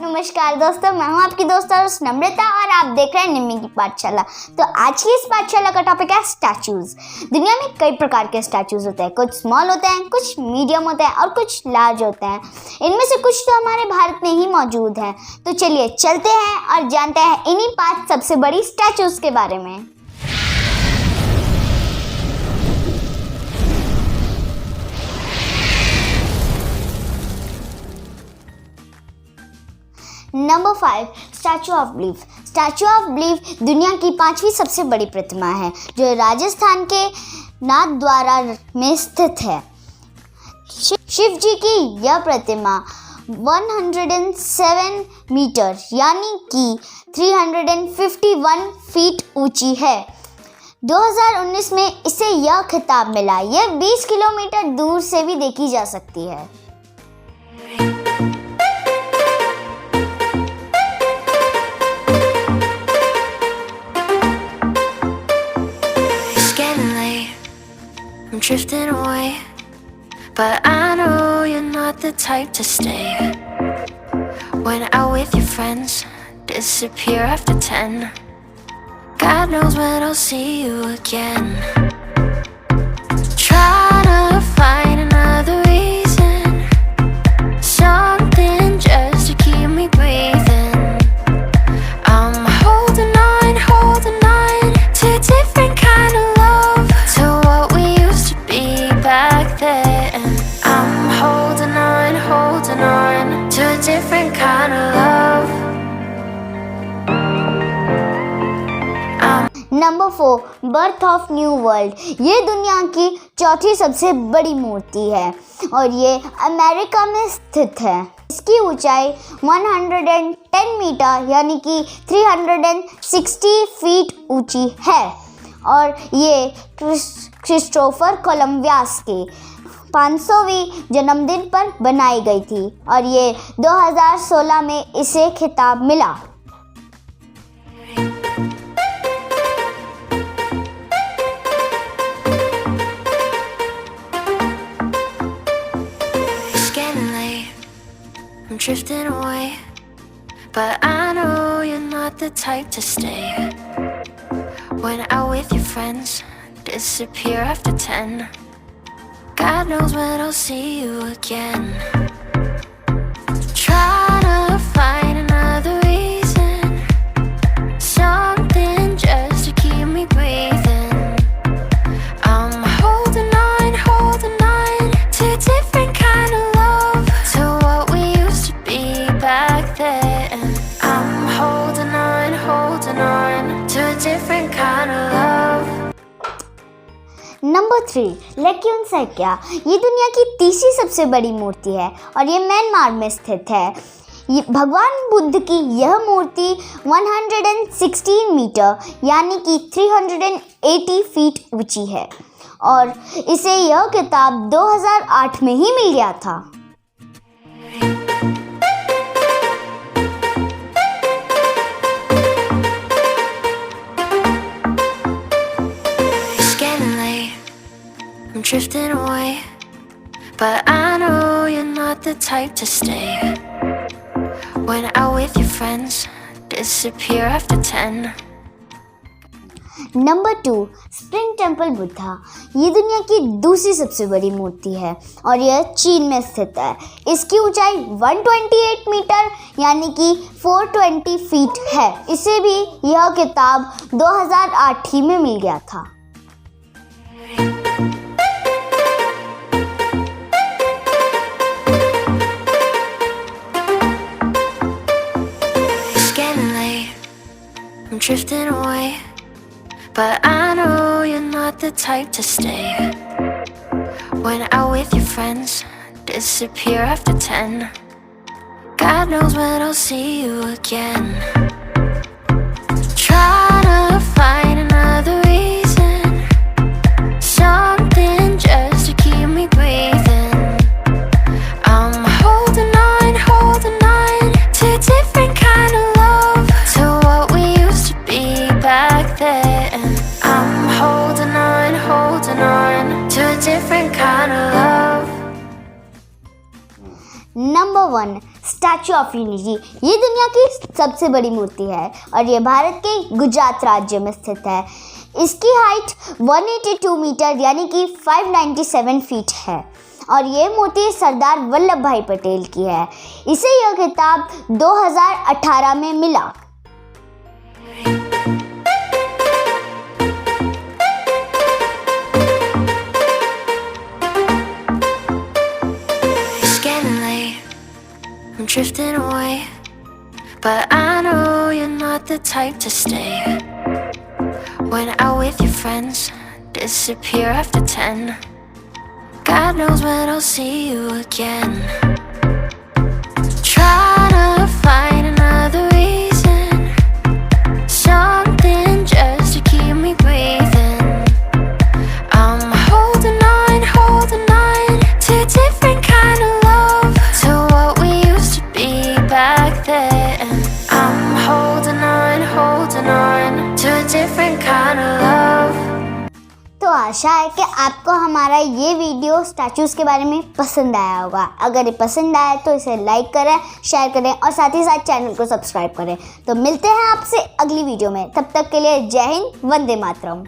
नमस्कार दोस्तों, मैं हूं आपकी दोस्त और नम्रता और आप देख रहे हैं निम्मी की पाठशाला। तो आज की इस पाठशाला का टॉपिक है स्टैचूज। दुनिया में कई प्रकार के स्टैचूज होते हैं, कुछ स्मॉल होते हैं, कुछ मीडियम होते हैं और कुछ लार्ज होते हैं। इनमें से कुछ तो हमारे भारत में ही मौजूद हैं। तो चलिए चलते हैं और जानते हैं इन्हीं 5 सबसे बड़ी स्टैचूज के बारे में। Number 5, statue of belief. Statue of belief दुनिया की 5वीं सबसे बड़ी प्रतिमा है, जो राजस्थान के नाथद्वारा में स्थित है। शिव जी की यह प्रतिमा 107 मीटर यानी कि 351 फीट ऊंची है। 2019 में इसे यह खिताब मिला। यह 20 किलोमीटर दूर से भी देखी जा सकती है। I'm drifting away, but I know you're not the type to stay. When out with your friends, disappear after 10. God knows when I'll see you again. Try to find another reason, something just to keep me breathing. I'm holding on to a different kind of love, to what we used to be back then. I'm holding on to a different kind of love. Number 4, birth of new world. ये दुनिया की 4थी सबसे बड़ी मूर्ति है और ये America में स्थित है। इसकी ऊंचाई 110 मीटर यानी कि 360 फीट ऊंची है और ये क्रिस्टोफर कोलंबस के 500वीं जन्मदिन पर बनाई गई थी और ये 2016 में इसे खिताब मिला। I'm drifting away, but I know you're not the type to stay. When out with your friends, disappear after 10. God knows when I'll see you again. Try to find another reason, something just to keep me breathing. I'm holding on to a different kind of love, to what we used to be back then. I'm holding on to a different kind of love. Number 3, लैक्यून सेक्या। ये दुनिया की 3री सबसे बड़ी मूर्ति है और ये Myanmar में स्थित है। भगवान बुद्ध की यह मूर्ति 116 मीटर यानी कि 380 फीट ऊंची है और इसे यह खिताब 2008 में ही मिल गया था। I'm drifting away, but I know you're not the type to stay. When out with your friends, disappear after 10. Number 2, spring temple Buddha. ये दुनिया की 2री सबसे बड़ी मूर्ति है और यह चीन में स्थित है। इसकी ऊंचाई 128 मीटर यानी कि 420 फीट है। इसे भी यह खिताब 2008 ही में मिल गया था। I'm drifting away, but I know you're not the type to stay. When out with your friends, disappear after 10. God knows when I'll see you again. Try to find another reason, something just to keep me breathing. I'm holding on to a different kind of love, to what we used to be back then. I'm holding on to a different kind of love. Number 1, statue of unity ये दुनिया की सबसे बड़ी मूर्ति है और ये भारत के गुजरात राज्य में स्थित है। इसकी हाइट 182 मीटर यानी कि 597 फीट है और ये मूर्ति सरदार वल्लभ भाई पटेल की है। इसे यह खिताब 2018 में मिला। I'm drifting away, but I know you're not the type to stay. When out with your friends, disappear after 10. God knows when I'll see you again. Try to find another reason, something just to keep me breathing. I'm holding on to a different kind of love, to what we used to be back then. I'm holding on to a different kind of love. तो आशा है कि आपको हमारा ये video statues के बारे में पसंद आया होगा। अगर ये पसंद आया तो इसे लाइक करें, शेयर करें और साथ ही साथ चैनल को सब्सक्राइब करें। तो मिलते हैं आपसे अगली वीडियो में, तब तक के लिए जय हिंद, वंदे मातरम।